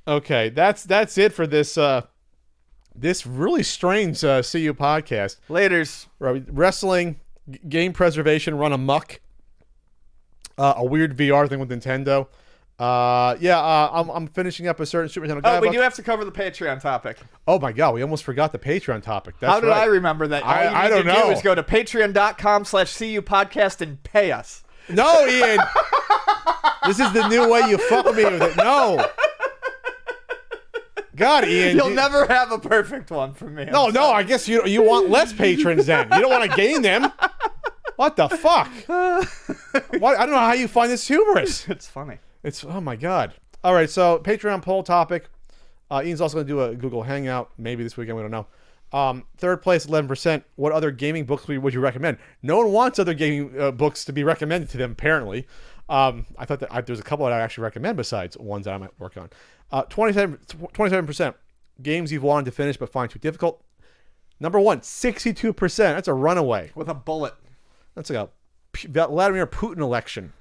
Okay, that's it for this this really strange CU podcast. Laters. Wrestling, game preservation, run amok. A weird VR thing with Nintendo. I'm finishing up a certain Super Nintendo Oh, we guidebook. do have to cover the Patreon topic. Oh my god, we almost forgot the Patreon topic. That's How did right. I remember that? All I you don't need to do know. is go to patreon.com/CU podcast and pay us. No, Ian. This is the new way you fuck me with it. No. God, Ian. You'll never have a perfect one from me. No, I guess you want less patrons then. You don't want to gain them. What the fuck? What? I don't know how you find this humorous. It's funny. It's, oh my god. All right, so Patreon poll topic. Ian's also going to do a Google Hangout maybe this weekend. We don't know. Third place, 11%. What other gaming books would you recommend? No one wants other gaming books to be recommended to them, apparently. I thought that there's a couple that I actually recommend besides ones that I might work on. 27%. Games you've wanted to finish but find too difficult. Number one, 62%. That's a runaway. With a bullet. That's like a Vladimir Putin election.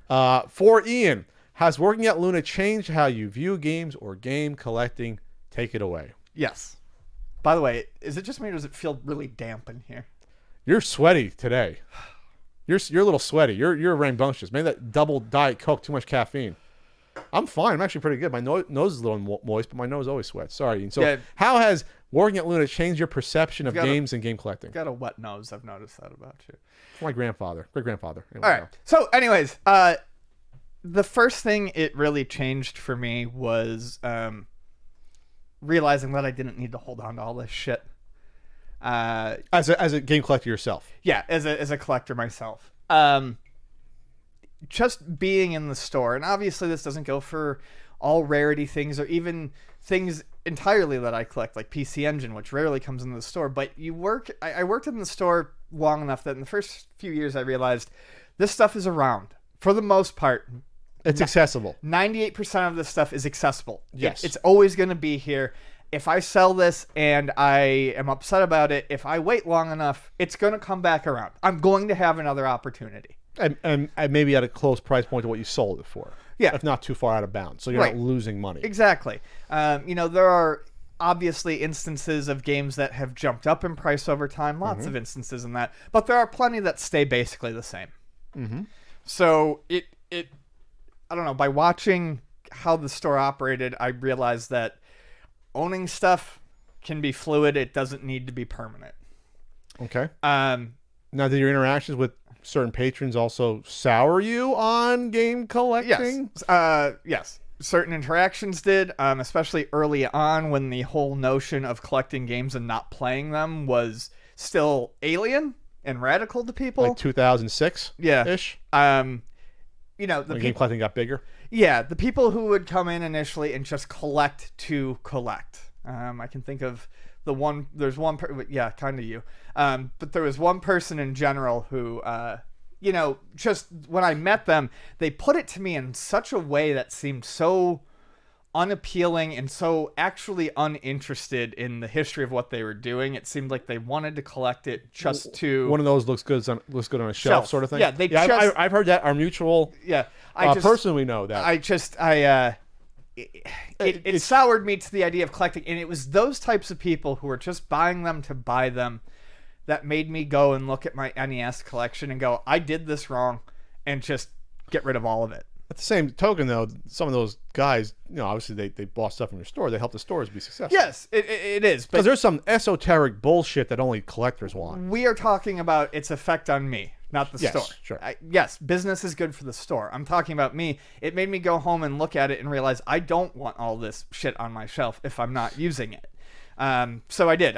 For Ian, has working at Luna changed how you view games or game collecting? Take it away. Yes. By the way, is it just me or does it feel really damp in here? You're sweaty today. You're a little sweaty. You're rambunctious. Maybe that double Diet Coke, too much caffeine. I'm fine. I'm actually pretty good. My nose is a little moist, but my nose always sweats. Sorry. Ian. So Yeah. how has working at Luna changed your perception of got a- games and game collecting? Got a wet nose. I've noticed that about you. My grandfather, great-grandfather. Anyway, All right. So, anyways, the first thing it really changed for me was realizing that I didn't need to hold on to all this shit. As a game collector yourself. Yeah, as a collector myself. Just being in the store, and obviously this doesn't go for all rarity things or even things entirely that I collect, like PC Engine, which rarely comes into the store. But I worked in the store long enough that in the first few years I realized this stuff is around. For the most part, It's accessible. 98% of this stuff is accessible. Yes. It's always going to be here. If I sell this and I am upset about it, if I wait long enough, it's going to come back around. I'm going to have another opportunity. And maybe at a close price point to what you sold it for. Yeah. If not too far out of bounds. So you're Right. not losing money. Exactly. There are obviously instances of games that have jumped up in price over time. Lots of instances in that. But there are plenty that stay basically the same. So it I don't know, by watching how the store operated, I realized that owning stuff can be fluid. It doesn't need to be permanent. Okay. Now, Now, did your interactions with certain patrons also sour you on game collecting? Yes. Certain interactions did, especially early on when the whole notion of collecting games and not playing them was still alien and radical to people. Like 2006 ish? The When game people, collecting got bigger? the people who would come in initially and just collect to collect. I can think of there's one, kind of you. But there was one person in general who, just when I met them, they put it to me in such a way that seemed so unappealing and so actually uninterested in the history of what they were doing. It seemed like they wanted to collect it just to One of those looks good on a shelf sort of thing? Yeah, I've heard that. Our mutual person we know that. It soured me to the idea of collecting, and it was those types of people who were just buying them to buy them that made me go and look at my NES collection and go, I did this wrong, and just get rid of all of it. At the same token, though, some of those guys, obviously they bought stuff from your store. They help the stores be successful. Yes, it is. Because But there's some esoteric bullshit that only collectors want. we are talking about its effect on me, not the Yes, store. sure. Yes, business is good for the store. I'm talking about me. It made me go home and look at it and realize I don't want all this shit on my shelf if I'm not using it. So I did.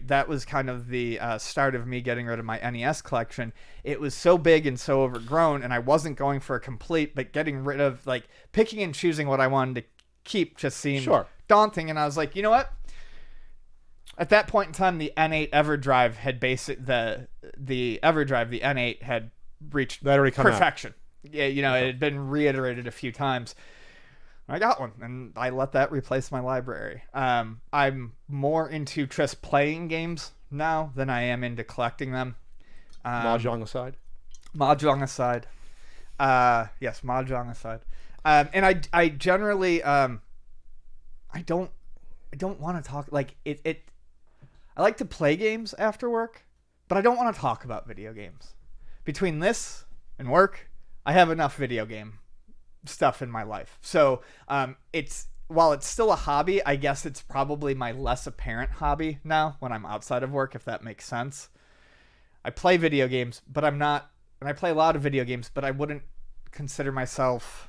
That was kind of the start of me getting rid of my NES collection. It was so big and so overgrown, and I wasn't going for a complete, but getting rid of, like, picking and choosing what I wanted to keep just seemed daunting. And I was like, you know what? At that point in time, the N8 EverDrive had the EverDrive, the N8 had reached That already come out. perfection. Yeah, it had been reiterated a few times. I got one, and I let that replace my library. I'm more into just playing games now than I am into collecting them. Mahjong aside. Mahjong aside. Yes, Mahjong aside. And I generally, I don't want to talk like it. I like to play games after work, but I don't want to talk about video games. Between this and work, I have enough video game stuff in my life. So while it's still a hobby, I guess it's probably my less apparent hobby now when I'm outside of work, if that makes sense. I play video games, but I'm not, and I play a lot of video games, but I wouldn't consider myself,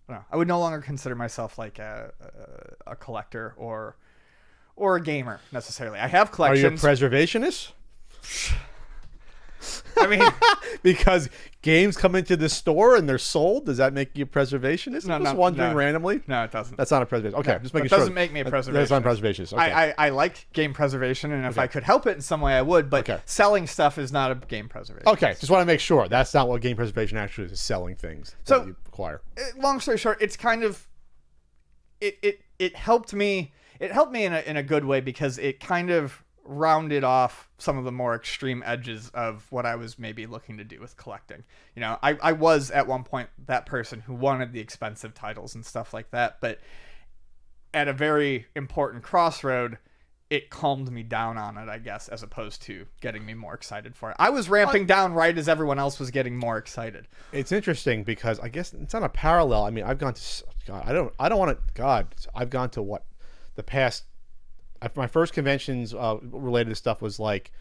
I don't know, I would no longer consider myself like a collector or a gamer necessarily. I have Are you a collections. preservationist? I mean, Because games come into the store and they're sold, does that make you a preservationist? No, I'm just no, wondering no. randomly. no, it doesn't. That's not a preservation. Okay, just making That sure. doesn't make me a That's not a preservationist. Okay. I like game preservation, and if I could help it in some way, I would. But Okay. selling stuff is not a game preservation. Okay, just want to make sure that's not what game preservation actually is selling things So- that you acquire. Long story short, it's kind of it helped me. It helped me in a good way because it kind of rounded off some of the more extreme edges of what I was maybe looking to do with collecting. You know, I was at one point that person who wanted the expensive titles and stuff like that, but at a very important crossroad, it calmed me down on it, I guess, as opposed to getting me more excited for it. I was ramping down right as everyone else was getting more excited. It's interesting because I guess it's not a parallel. I mean, I've gone to God, I don't want to God. I've gone to what the past. My first conventions related to stuff was like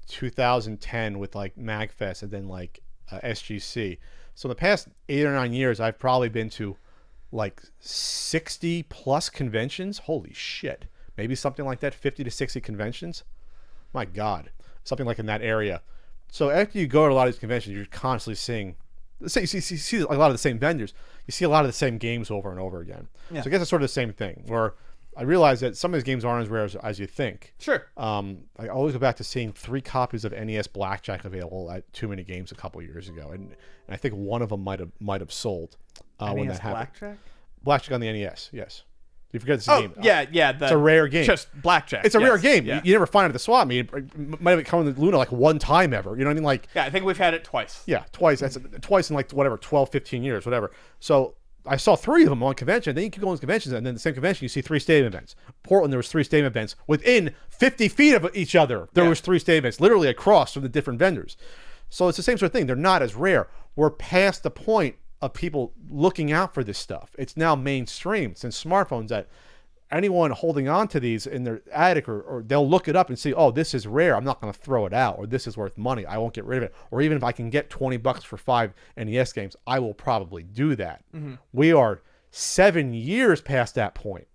2010 with like MagFest and then like SGC. So in the past 8 or 9 years, I've probably been to like 60 plus conventions. Holy shit. Maybe something like that, 50 to 60 conventions. My God, something like in that area. So after you go to a lot of these conventions, you're constantly seeing, you see a lot of the same vendors. You see a lot of the same games over and over again. Yeah. So I guess it's sort of the same thing. Where I realize that some of these games aren't as rare as you think. Sure. I always go back to seeing 3 copies of NES Blackjack available at Too Many Games a couple years ago, and I think one of them might have sold when NES that happened. Blackjack? Blackjack on the NES, yes. You forget it's a Oh, game. yeah. It's a rare game. Just blackjack. It's a rare yes, game. Yeah. You never find it at the swap meet. It might have come in Luna like one time ever. You know what I mean? Like, Yeah, I think we've had it twice. yeah, twice. That's twice in like whatever, 12, 15 years, whatever. So I saw 3 of them on convention. Then you keep going to conventions, and then the same convention, you see 3 stadium events. Portland, there was 3 stadium events. Within 50 feet of each other, there was 3 stadium events, literally across from the different vendors. So it's the same sort of thing. They're not as rare. We're past the point of people looking out for this stuff. It's now mainstream since smartphones that anyone holding on to these in their attic or they'll look it up and see, oh, this is rare. I'm not going to throw it out, or this is worth money. I won't get rid of it. Or even if I can get $20 for 5 NES games, I will probably do that. Mm-hmm. We are 7 years past that point.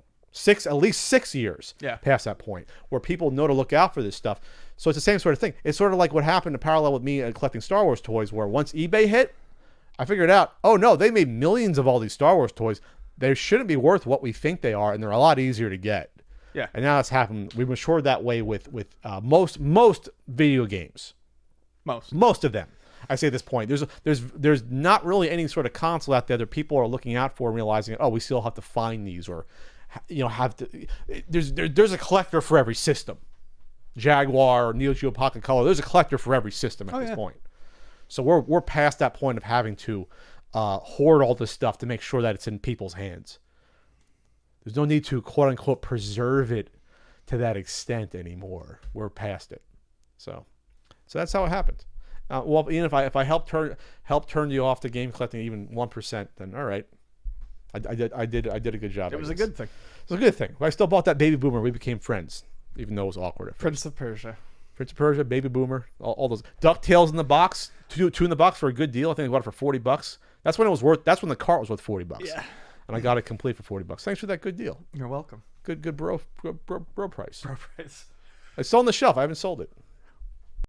At least 6 years past that point where people know to look out for this stuff. So it's the same sort of thing. It's sort of like what happened to parallel with me collecting Star Wars toys, where once eBay hit, I figured out, oh no, they made millions of all these Star Wars toys. They shouldn't be worth what we think they are, and they're a lot easier to get. Yeah. And now that's happened. We've matured that way with most video games. Most of them. I say at this point, there's not really any sort of console out there that people are looking out for and realizing, oh, we still have to find these, or have to. There's a collector for every system. Jaguar or Neo Geo Pocket Color. There's a collector for every system at this point. So we're past that point of having to hoard all this stuff to make sure that it's in people's hands. There's no need to quote unquote preserve it to that extent anymore. We're past it. So that's how it happened. Well, even if I help turn you off to game collecting even 1%, then all right. I did a good job. It was a good thing. It was a good thing. I still bought that Baby Boomer. We became friends, even though it was awkward at first. Prince of Persia. Prince of Persia, Baby Boomer, all those. DuckTales in the box, two in the box for a good deal. I think I bought it for $40. That's when it was worth. That's when the cart was worth $40. Yeah. And I got it complete for $40. Thanks for that good deal. You're welcome. Good bro price. Bro price. It's still on the shelf. I haven't sold it.